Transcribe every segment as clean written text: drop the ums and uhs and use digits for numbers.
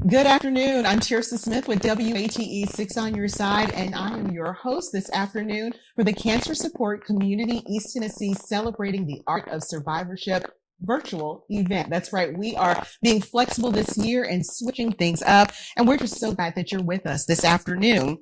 Good afternoon. I'm Tirsa Smith with WATE 6 on your side, and I am your host this afternoon for the Cancer Support Community East Tennessee Celebrating the Art of Survivorship virtual event. That's right. We are being flexible this year and switching things up, and we're just so glad that you're with us this afternoon.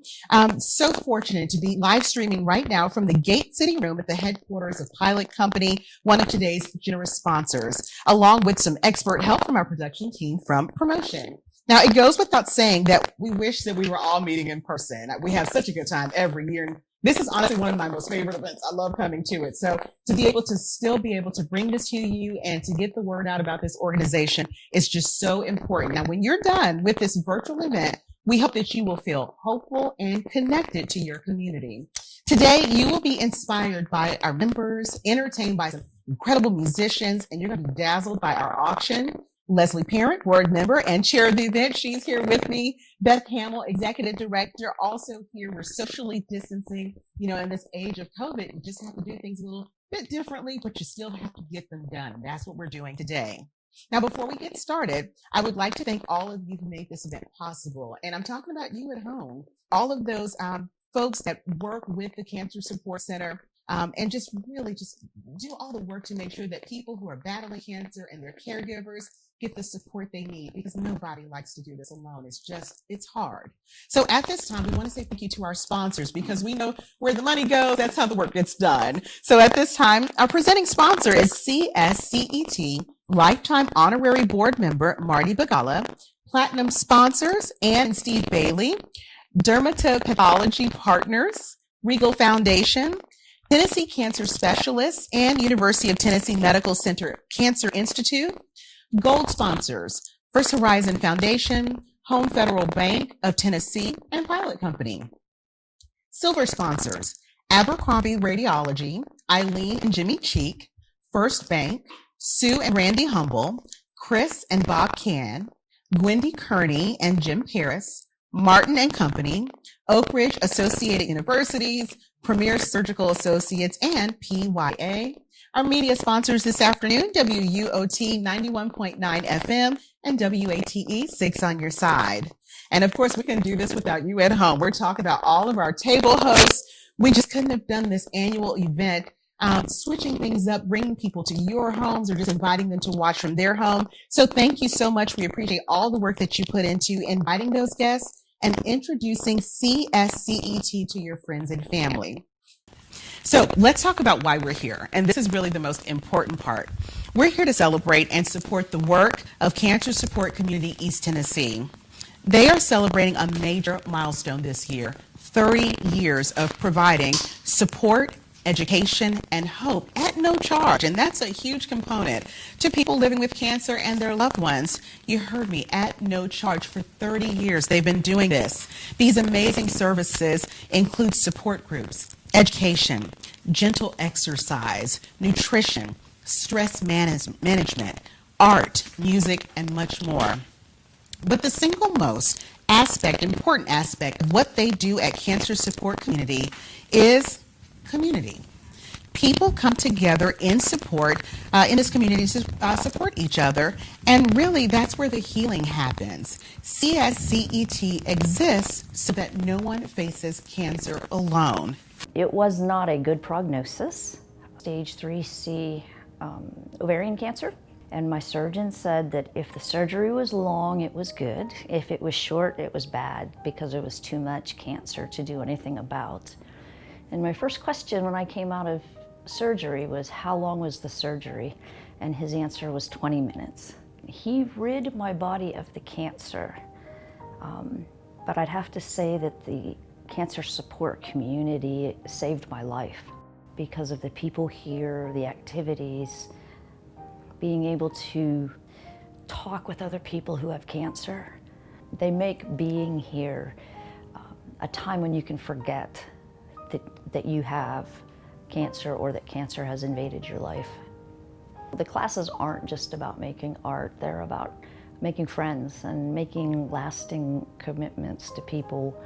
So fortunate to be live streaming right now from the Gate City Room at the headquarters of Pilot Company, one of today's generous sponsors, along with some expert help from our production team from Promotion. Now, it goes without saying that we wish that we were all meeting in person. We have such a good time every year. And this is honestly one of my most favorite events. I love coming to it. So to be able to still be able to bring this to you and to get the word out about this organization is just so important. Now, when you're done with this virtual event, we hope that you will feel hopeful and connected to your community. Today, you will be inspired by our members, entertained by some incredible musicians, and you're going to be dazzled by our auction. Leslie Parent, board member and chair of the event. She's here with me. Beth Hamill, executive director, also here. We're socially distancing. In this age of COVID, you just have to do things a little bit differently, but you still have to get them done. And that's what we're doing today. Now, before we get started, I would like to thank all of you who made this event possible. And I'm talking about you at home, all of those folks that work with the Cancer Support Center, and just really just do all the work to make sure that people who are battling cancer and their caregivers get the support they need, because nobody likes to do this alone. It's hard. So at this time, we want to say thank you to our sponsors, because we know where the money goes, that's how the work gets done. So at this time, our presenting sponsor is CSCET Lifetime Honorary Board Member Marty Bagala, Platinum sponsors Ann and Steve Bailey, Dermatopathology Partners, Regal Foundation, Tennessee Cancer Specialists, and University of Tennessee Medical Center Cancer Institute. Gold sponsors, First Horizon Foundation, Home Federal Bank of Tennessee, and Pilot Company. Silver sponsors, Abercrombie Radiology, Eileen and Jimmy Cheek, First Bank, Sue and Randy Humble, Chris and Bob Can, Gwendy Kearney and Jim Paris, Martin and Company, Oak Ridge Associated Universities, Premier Surgical Associates, and PYA. Our media sponsors this afternoon, WUOT 91.9 FM and WATE 6 on your side. And of course, we couldn't do this without you at home. We're talking about all of our table hosts. We just couldn't have done this annual event, switching things up, bringing people to your homes or just inviting them to watch from their home. So thank you so much. We appreciate all the work that you put into inviting those guests and introducing CSCET to your friends and family. So let's talk about why we're here. And this is really the most important part. We're here to celebrate and support the work of Cancer Support Community East Tennessee. They are celebrating a major milestone this year, 30 years of providing support, education, and hope at no charge. And that's a huge component to people living with cancer and their loved ones. You heard me, at no charge. For 30 years, they've been doing this. These amazing services include support groups, education, gentle exercise, nutrition, stress management, art, music, and much more. But the single most important aspect of what they do at Cancer Support Community is community. People come together in support in this community to support each other, and really that's where the healing happens. CSCET exists so that no one faces cancer alone. It was not a good prognosis. Stage 3C ovarian cancer. And my surgeon said that if the surgery was long, it was good. If it was short, it was bad, because it was too much cancer to do anything about. And my first question when I came out of surgery was, how long was the surgery? And his answer was 20 minutes. He rid my body of the cancer. But I'd have to say that the cancer support community saved my life because of the people here, the activities, being able to talk with other people who have cancer. They make being here a time when you can forget that you have cancer or that cancer has invaded your life. The classes aren't just about making art, they're about making friends and making lasting commitments to people.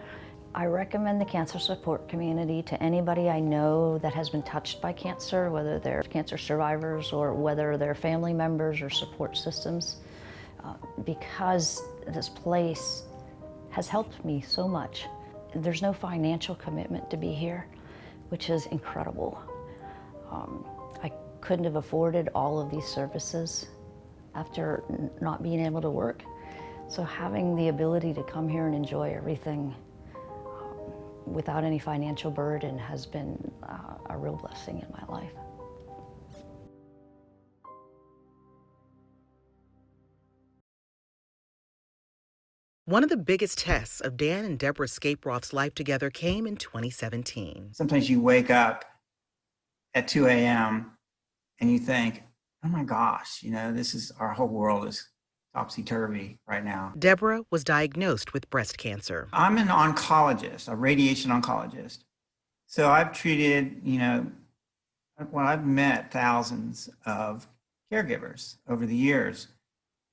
I recommend the cancer support community to anybody I know that has been touched by cancer, whether they're cancer survivors or whether they're family members or support systems. because this place has helped me so much. There's no financial commitment to be here, which is incredible. I couldn't have afforded all of these services after not being able to work. So having the ability to come here and enjoy everything without any financial burden has been a real blessing in my life. One of the biggest tests of Dan and Deborah Scaperoth's life together came in 2017. Sometimes you wake up at 2 a.m. and you think, oh my gosh, our whole world is topsy-turvy right now. Deborah was diagnosed with breast cancer. I'm an oncologist, a radiation oncologist. So I've treated, I've met thousands of caregivers over the years.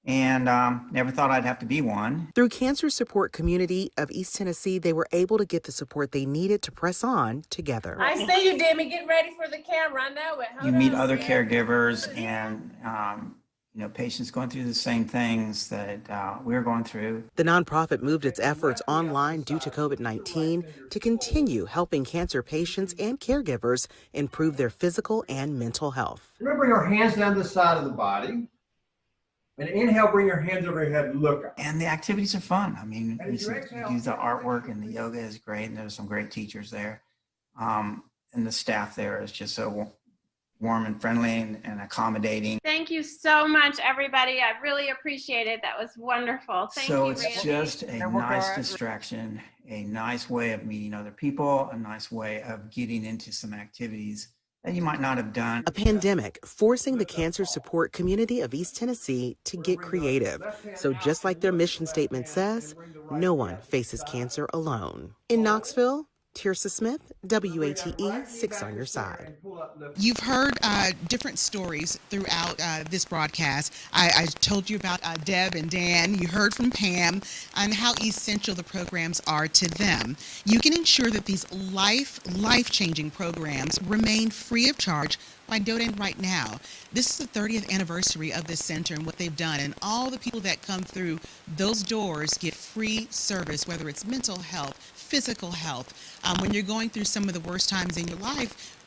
And never thought I'd have to be one. Through Cancer Support Community of East Tennessee, they were able to get the support they needed to press on together. I see you, Demi. Get ready for the camera. I know it. You meet other caregivers and, patients going through the same things that we're going through. The nonprofit moved its efforts online due to COVID-19 to continue helping cancer patients and caregivers improve their physical and mental health. Remember, bring our hands down the side of the body. And inhale, bring your hands over your head and look up. And the activities are fun. I mean, you do the artwork and the yoga is great. And there's some great teachers there. And the staff there is just so warm and friendly and accommodating. Thank you so much, everybody. I really appreciate it. That was wonderful. Thank you, It's Randy. just a nice distraction, a nice way of meeting other people, a nice way of getting into some activities that you might not have done. A pandemic forcing the Cancer Support Community of East Tennessee to get creative. So just like their mission statement says, no one faces cancer alone. In Knoxville, Tirsa Smith, WATE 6 on your side. You've heard different stories throughout this broadcast. I told you about Deb and Dan. You heard from Pam on how essential the programs are to them. You can ensure that these life-changing programs remain free of charge by donating right now. This is the 30th anniversary of this center and what they've done, and all the people that come through those doors get free service, whether it's mental health, physical health. When you're going through some of the worst times in your life,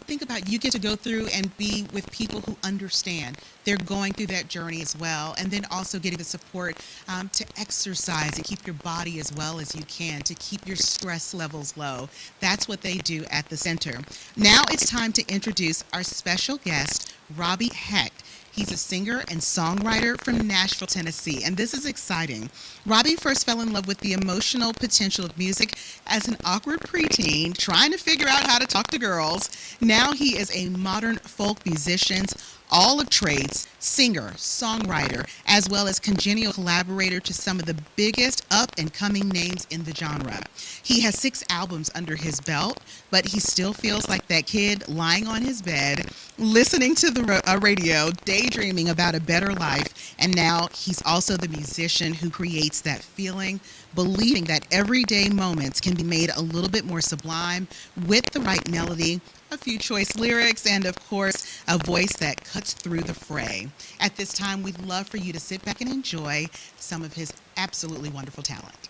think about you get to go through and be with people who understand. They're going through that journey as well, and then also getting the support to exercise and keep your body as well as you can, to keep your stress levels low. That's what they do at the center. Now it's time to introduce our special guest, Robbie Hecht. He's a singer and songwriter from Nashville, Tennessee, and this is exciting. Robbie first fell in love with the emotional potential of music as an awkward preteen trying to figure out how to talk to girls. Now he is a modern folk musician, all of trades, singer, songwriter, as well as congenial collaborator to some of the biggest up-and-coming names in the genre. He has 6 albums under his belt, but he still feels like that kid lying on his bed, listening to the radio, daydreaming about a better life, and now he's also the musician who creates that feeling, believing that everyday moments can be made a little bit more sublime with the right melody, a few choice lyrics, and of course, a voice that cuts through the fray. At this time, we'd love for you to sit back and enjoy some of his absolutely wonderful talent.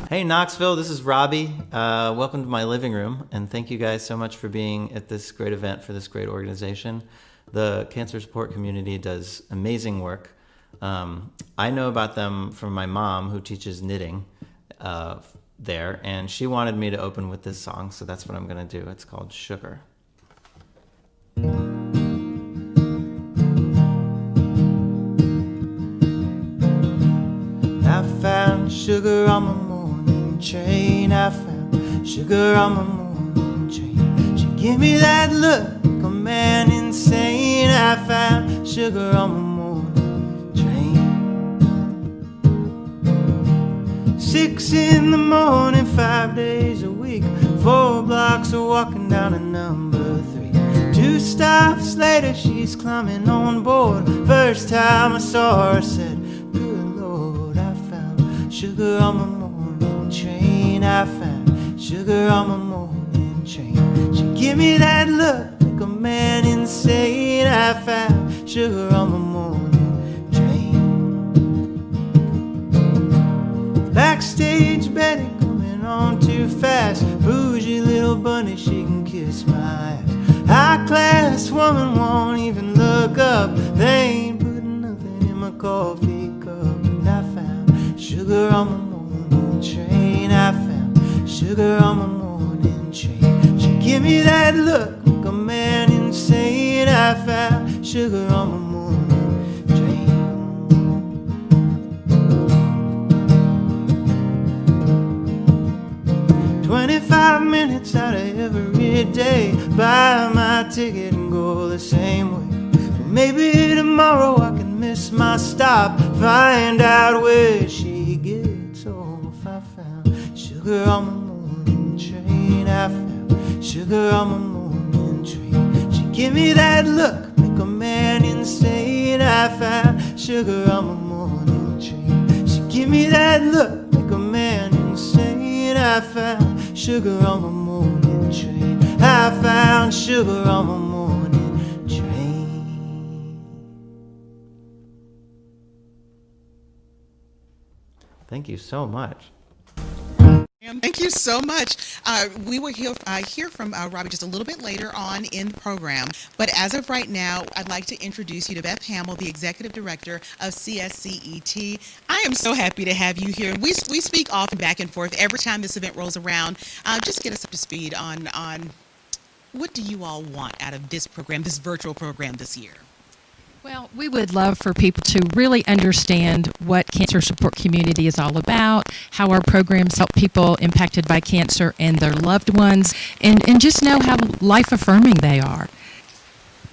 Hey Knoxville, this is Robbie. Welcome to my living room, and thank you guys so much for being at this great event for this great organization. The Cancer Support Community does amazing work. I know about them from my mom, who teaches knitting there, and she wanted me to open with this song, so that's what I'm going to do. It's called Sugar. I found sugar on my morning train. I found sugar on my morning train. She gave me that look, a man insane. I found sugar on my morning train. 6 in the morning, 5 days a week, 4 blocks of walking down to number 3. 2 stops later, she's climbing on board. First time I saw her, I said, good Lord, I found sugar on my morning train. I found sugar on my morning train. She give me that look like a man insane. I found sugar on my morning train. backstage, Betty coming on too fast. Bougie little bunny, she can kiss my ass. High class woman won't even look up. They ain't putting nothing in my coffee cup. And I found sugar on my morning train. I found sugar on my morning train. She give me that look, make a man insane. I found sugar on my morning train. 25 minutes out of every day, buy my ticket and go the same way. Well, maybe tomorrow I can miss my stop, find out where she gets off. I found sugar on my morning train. I found sugar on my morning train. She give me that look, make a man insane. I found sugar on my morning train. She give me that look, make a man insane. I found sugar on my morning train. I found sugar on my morning train. Thank you so much. Thank you so much. We will hear from Robbie just a little bit later on in the program. But as of right now, I'd like to introduce you to Beth Hamill, the Executive Director of CSCET. I am so happy to have you here. We speak often back and forth every time this event rolls around. Just get us up to speed on what do you all want out of this program, this virtual program this year? Well, we would love for people to really understand what Cancer Support Community is all about, how our programs help people impacted by cancer and their loved ones, and just know how life-affirming they are.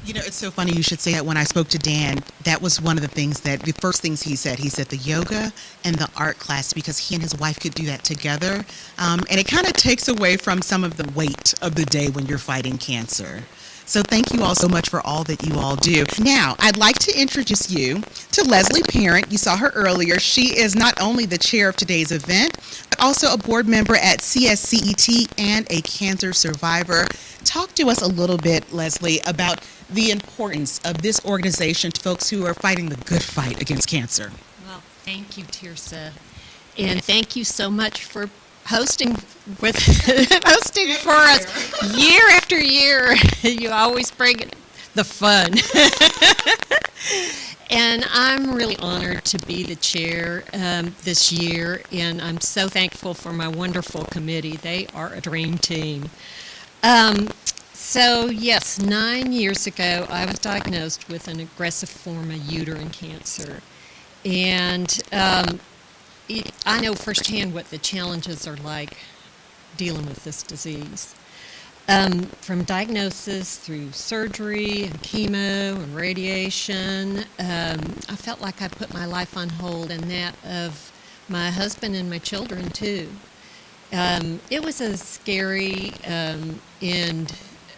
You know, it's so funny you should say that. When I spoke to Dan, that was one of the first things he said. He said the yoga and the art class, because he and his wife could do that together. And it kind of takes away from some of the weight of the day when you're fighting cancer. So thank you all so much for all that you all do. Now, I'd like to introduce you to Leslie Parent. You saw her earlier. She is not only the chair of today's event, but also a board member at CSCET and a cancer survivor. Talk to us a little bit, Leslie, about the importance of this organization to folks who are fighting the good fight against cancer. Well, thank you, Tirsa. And thank you so much for hosting for us year after year. You always bring the fun. And I'm really honored to be the chair this year, and I'm so thankful for my wonderful committee. They are a dream team. So yes, 9 years ago, I was diagnosed with an aggressive form of uterine cancer. And I know firsthand what the challenges are like dealing with this disease. From diagnosis through surgery and chemo and radiation, I felt like I put my life on hold, and that of my husband and my children too. It was a scary and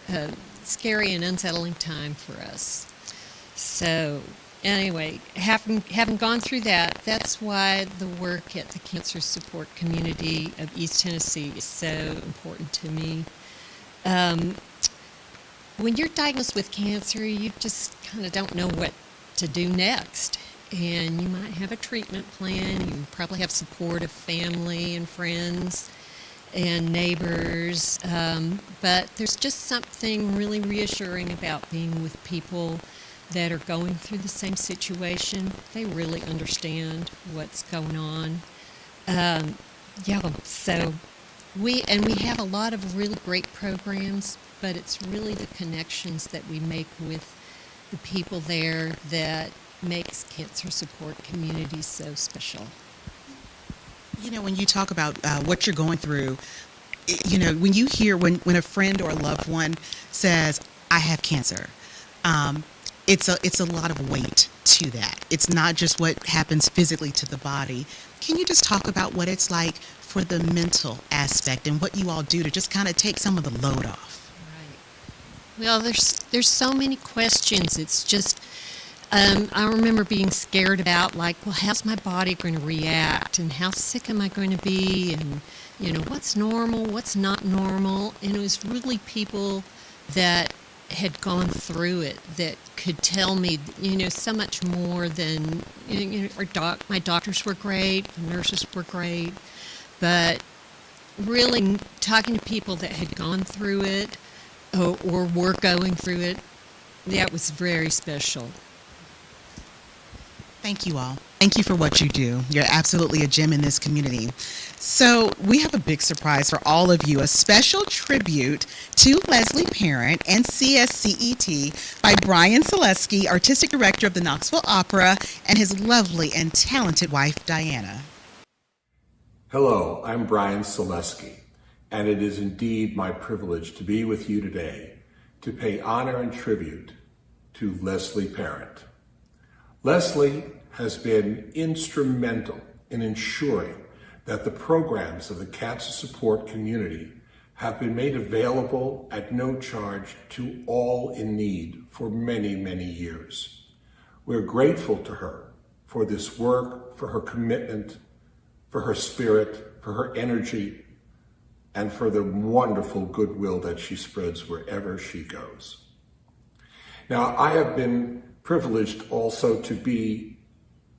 unsettling time for us. So anyway, having gone through that, that's why the work at the Cancer Support Community of East Tennessee is so important to me. When you're diagnosed with cancer, you just kind of don't know what to do next. And you might have a treatment plan. You probably have support of family and friends and neighbors. But there's just something really reassuring about being with people that are going through the same situation. They really understand what's going on. So we have a lot of really great programs, but it's really the connections that we make with the people there that makes Cancer Support Community so special. You know, when you talk about what you're going through, you know, when you hear when a friend or a loved one says, I have cancer, it's a lot of weight to that. It's not just what happens physically to the body. Can you just talk about what it's like for the mental aspect and what you all do to just kind of take some of the load off? Right. Well, there's so many questions. It's just, I remember being scared about, like, well, how's my body going to react, and how sick am I going to be, and, you know, what's normal, what's not normal. And it was really people that had gone through it that could tell me, so much more than, my doctors were great, the nurses were great, but really talking to people that had gone through it or were going through it, that was very special. Thank you all. Thank you for what you do. You're absolutely a gem in this community. So we have a big surprise for all of you, a special tribute to Leslie Parent and CSCET by Brian Selesky, Artistic Director of the Knoxville Opera, and his lovely and talented wife, Diana. Hello, I'm Brian Selesky, and it is indeed my privilege to be with you today to pay honor and tribute to Leslie Parent. Leslie has been instrumental in ensuring that the programs of the cancer support community have been made available at no charge to all in need for many, many years. We're grateful to her for this work, for her commitment, for her spirit, for her energy, and for the wonderful goodwill that she spreads wherever she goes. Now, I have been privileged also to be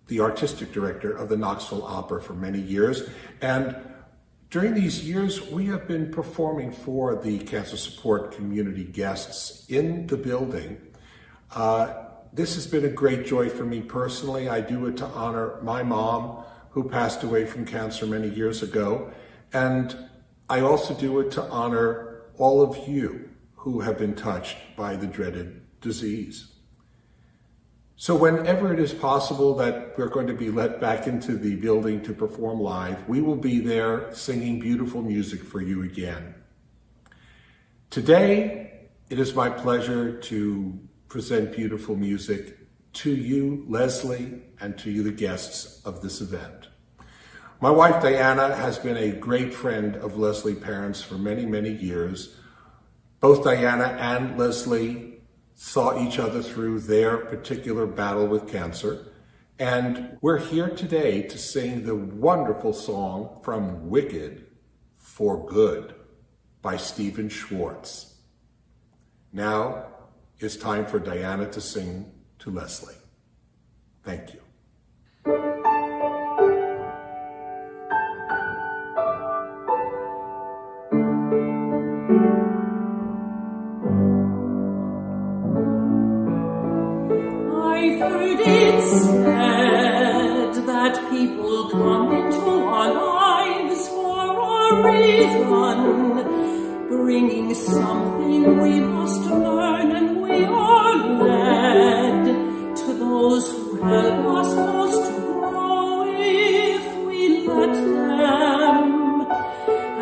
the artistic director of the Knoxville Opera for many years, and during these years we have been performing for the cancer support community guests in the building. This has been a great joy for me personally. I do it to honor my mom, who passed away from cancer many years ago, and I also do it to honor all of you who have been touched by the dreaded disease. So whenever it is possible that we're going to be let back into the building to perform live, we will be there singing beautiful music for you again. Today, it is my pleasure to present beautiful music to you, Leslie, and to you, the guests of this event. My wife, Diana, has been a great friend of Leslie Parent's for many, many years. Both Diana and Leslie saw each other through their particular battle with cancer. And we're here today to sing the wonderful song from Wicked, For Good, by Stephen Schwartz. Now it's time for Diana to sing to Leslie. Thank you. Said that people come into our lives for a reason, bringing something we must learn, and we are led to those who help us most to grow if we let them,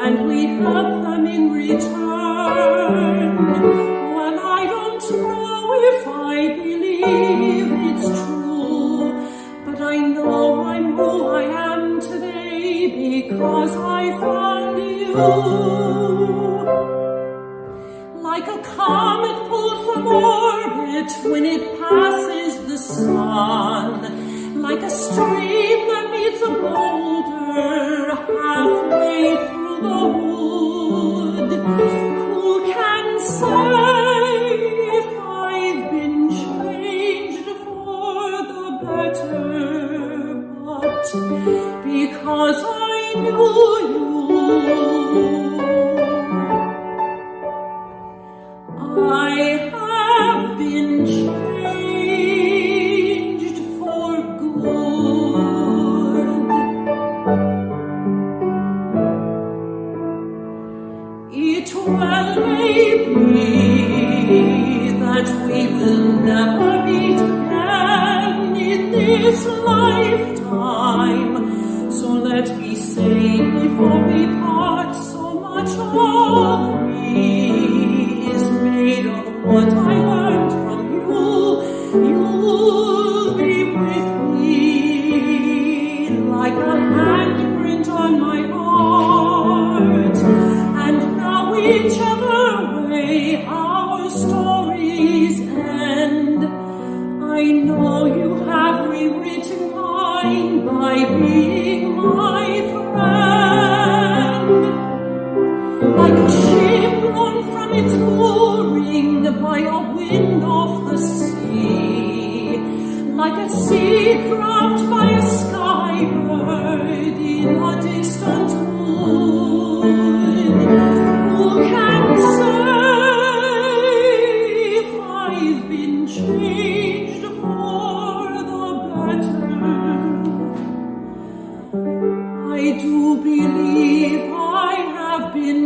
and we help them in return. When I don't know if I believe it's true, but I know I'm who I am today because I found you. Like a comet pulled from orbit when it passes the sun, like a stream that meets a boulder halfway through the wood. Who can say if I've been changed for the better? But because I knew you, I have been changed for good. It well may be that we will never meet again in this lifetime, so let me say before we part, so much of me is made of what I learned from you. You'll be with me like a handprint on my heart, and now whichever way our stories end, I know you have rewritten mine by being my friend. Like a ship blown from its mooring by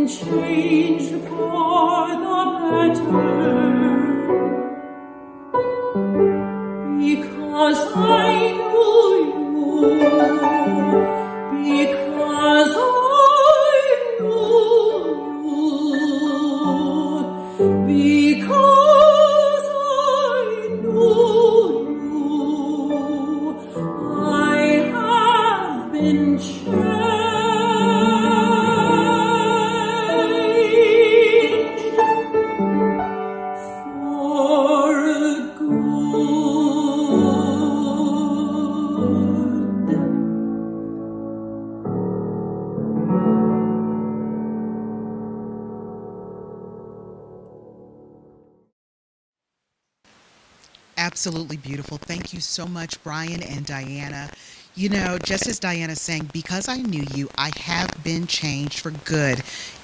changed for the better, because I knew you, because I knew you, because I knew you, I have been changed. Absolutely beautiful. Thank you so much, Brian and Diana. You know, just as Diana sang, because I knew you, I have been changed for good.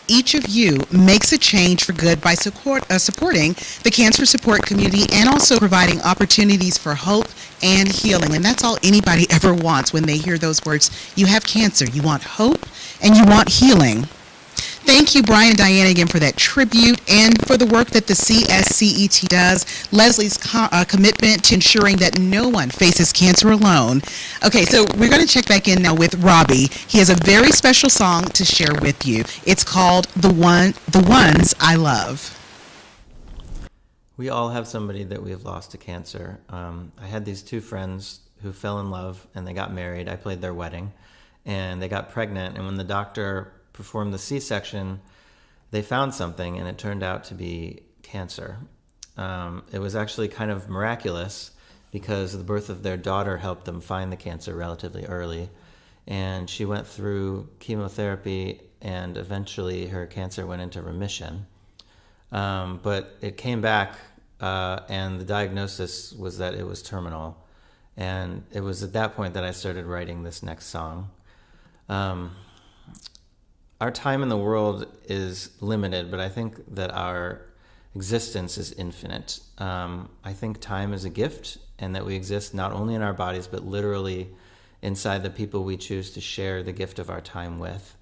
Each of you makes a change for good by supporting the cancer support community and also providing opportunities for hope and healing. And that's all anybody ever wants when they hear those words. You have cancer, you want hope, and you want healing. Thank you, Brian and Diana, again for that tribute and for the work that the CSCET does. Leslie's commitment to ensuring that no one faces cancer alone. Okay, so we're going to check back in now with Robbie. He has a very special song to share with you. It's called The Ones I Love. We all have somebody that we have lost to cancer. I had these two friends who fell in love and they got married. I played their wedding and they got pregnant. And when the doctor performed the C-section, they found something and it turned out to be cancer. It was actually kind of miraculous because the birth of their daughter helped them find the cancer relatively early. And she went through chemotherapy and eventually her cancer went into remission. But it came back and the diagnosis was that it was terminal. And it was at that point that I started writing this next song. Our time in the world is limited, but I think that our existence is infinite. I think time is a gift and that we exist not only in our bodies, but literally inside the people we choose to share the gift of our time with,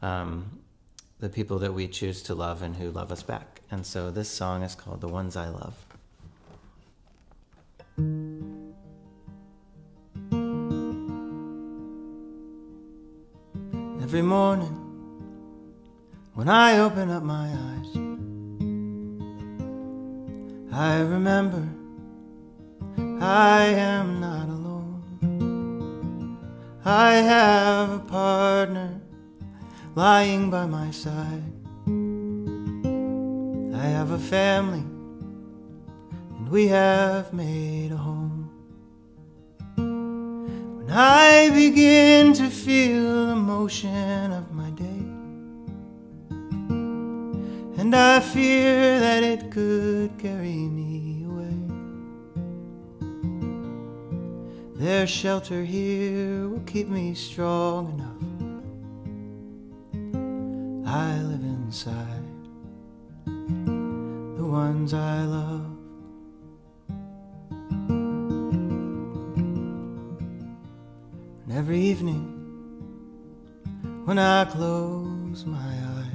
the people that we choose to love and who love us back. And so this song is called The Ones I Love. Every morning, when I open up my eyes, I remember I am not alone. I have a partner lying by my side. I have a family, and we have made a home. When I begin to feel the motion of my day, and I fear that it could carry me away, their shelter here will keep me strong enough. I live inside the ones I love. And every evening when I close my eyes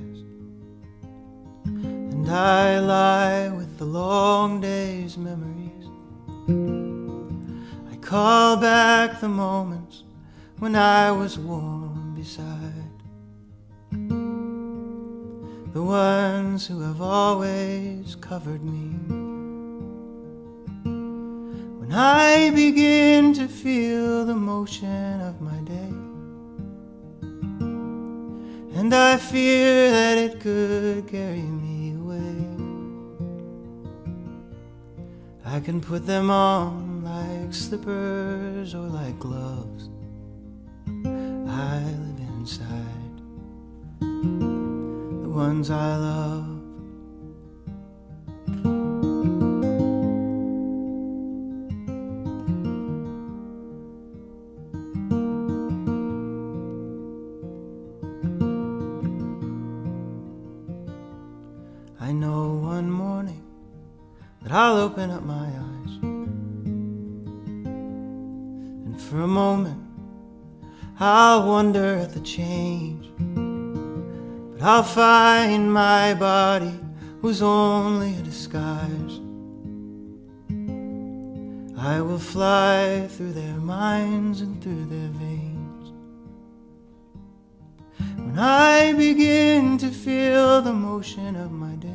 and I lie with the long day's memories, I call back the moments when I was warm beside the ones who have always covered me. When I begin to feel the motion of my day, and I fear that it could carry me away, I can put them on like slippers or like gloves. I live inside the ones I love. I know one morning that I'll open up my eyes, and for a moment I'll wonder at the change. But I'll find my body was only a disguise. I will fly through their minds and through their veins. When I begin to feel the motion of my day,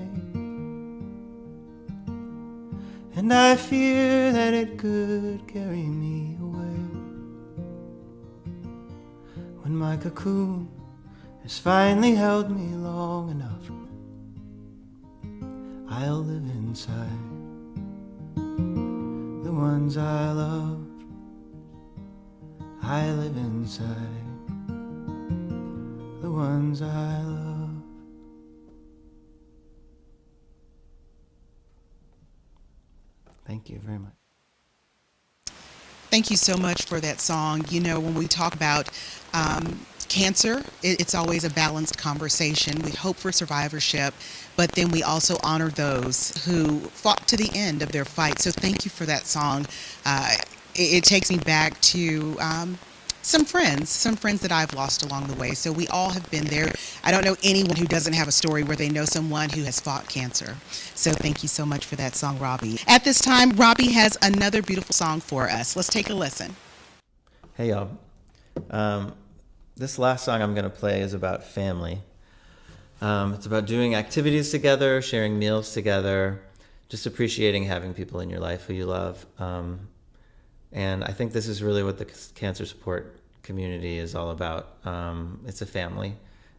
and I fear that it could carry me away, when my cocoon has finally held me long enough, I'll live inside the ones I love. I live inside the ones I love. Thank you very much. Thank you so much for that song. You know, when we talk about cancer, it's always a balanced conversation. We hope for survivorship, but then we also honor those who fought to the end of their fight. So thank you for that song. It takes me back to some friends that I've lost along the way. So we all have been there. I don't know anyone who doesn't have a story where they know someone who has fought cancer. So thank you so much for that song, Robbie. At this time, Robbie has another beautiful song for us. Let's take a listen. Hey, y'all. This last song I'm going to play is about family. It's about doing activities together, sharing meals together, just appreciating having people in your life who you love. And I think this is really what the cancer support community is all about. It's a family,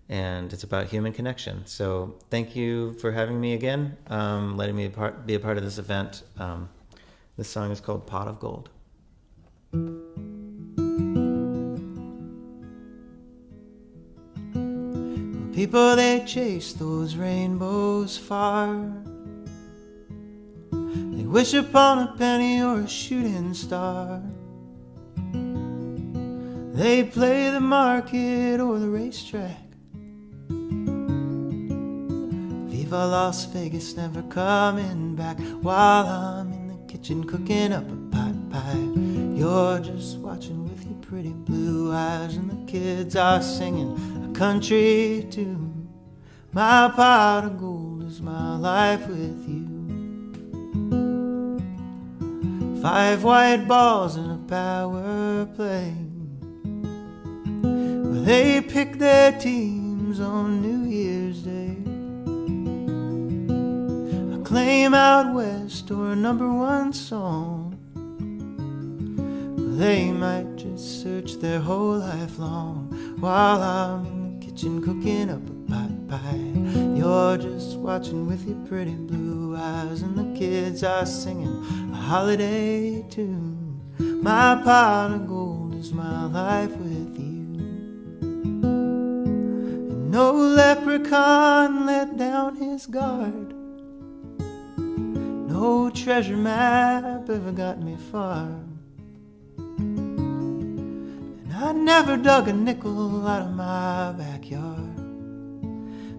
and it's about human connection. So thank you for having me again, letting me be a part of this event. This song is called Pot of Gold. People, they chase those rainbows far. They wish upon a penny or a shooting star. They play the market or the racetrack. Viva Las Vegas, never coming back. While I'm in the kitchen cooking up a pot pie, you're just watching with your pretty blue eyes, and the kids are singing a country tune. My pot of gold is my life with you. 5 white balls in a power play, where they pick their teams on New Year's Day. A claim out west or a #1 song, they might just search their whole life long. While I'm in the kitchen cooking up a pot pie, you're just watching with your pretty blue eyes, and the kids are singing a holiday tune. My pot of gold is my life with you. And no leprechaun let down his guard. No treasure map ever got me far. And I never dug a nickel out of my backyard.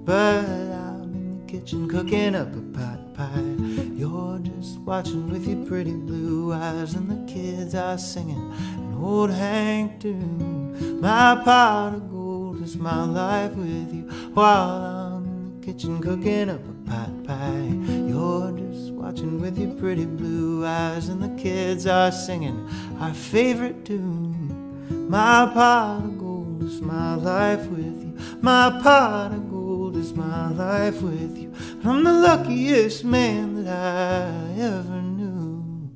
But I'm in the kitchen cooking up a pot pie. You're just watching with your pretty blue eyes, and the kids are singing an old Hank tune. My pot of gold is my life with you. While I'm in the kitchen cooking up a pot pie, you're just watching with your pretty blue eyes, and the kids are singing our favorite tune. My pot of gold is my life with you. My pot of gold is my life with you. I'm the luckiest man that I ever knew.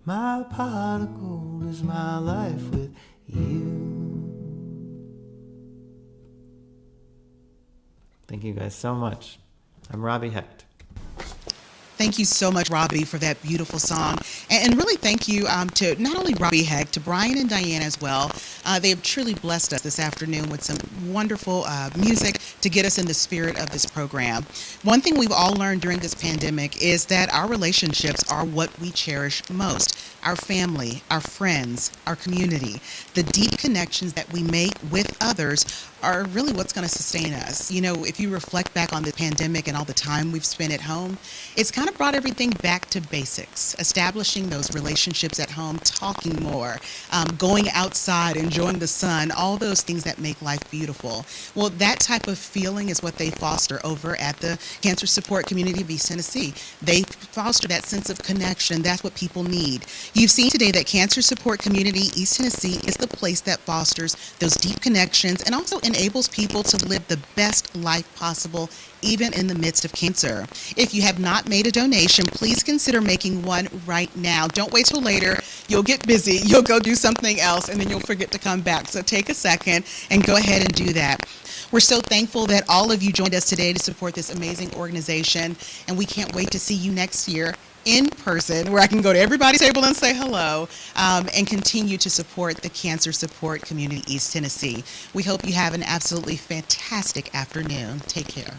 My pot of gold is my life with you. Thank you guys so much. I'm Robbie Hecht. Thank you so much, Robbie, for that beautiful song. And really thank you to not only Robbie Hecht, to Brian and Diane as well. They have truly blessed us this afternoon with some wonderful music to get us in the spirit of this program. One thing we've all learned during this pandemic is that our relationships are what we cherish most. Our family, our friends, our community, the deep connections that we make with others are really what's going to sustain us. You know, if you reflect back on the pandemic and all the time we've spent at home, it's kind of of brought everything back to basics, establishing those relationships at home, talking more, going outside, enjoying the sun, all those things that make life beautiful. Well, that type of feeling is what they foster over at the Cancer Support Community of East Tennessee. They foster that sense of connection. That's what people need. You've seen today that Cancer Support Community East Tennessee is the place that fosters those deep connections and also enables people to live the best life possible, even in the midst of cancer. If you have not made a donation, please consider making one right now. Don't wait till later. You'll get busy, you'll go do something else, and then you'll forget to come back. So take a second and go ahead and do that. We're so thankful that all of you joined us today to support this amazing organization, and we can't wait to see you next year in person, where I can go to everybody's table and say hello, and continue to support the Cancer Support Community East Tennessee. We hope you have an absolutely fantastic afternoon. Take care.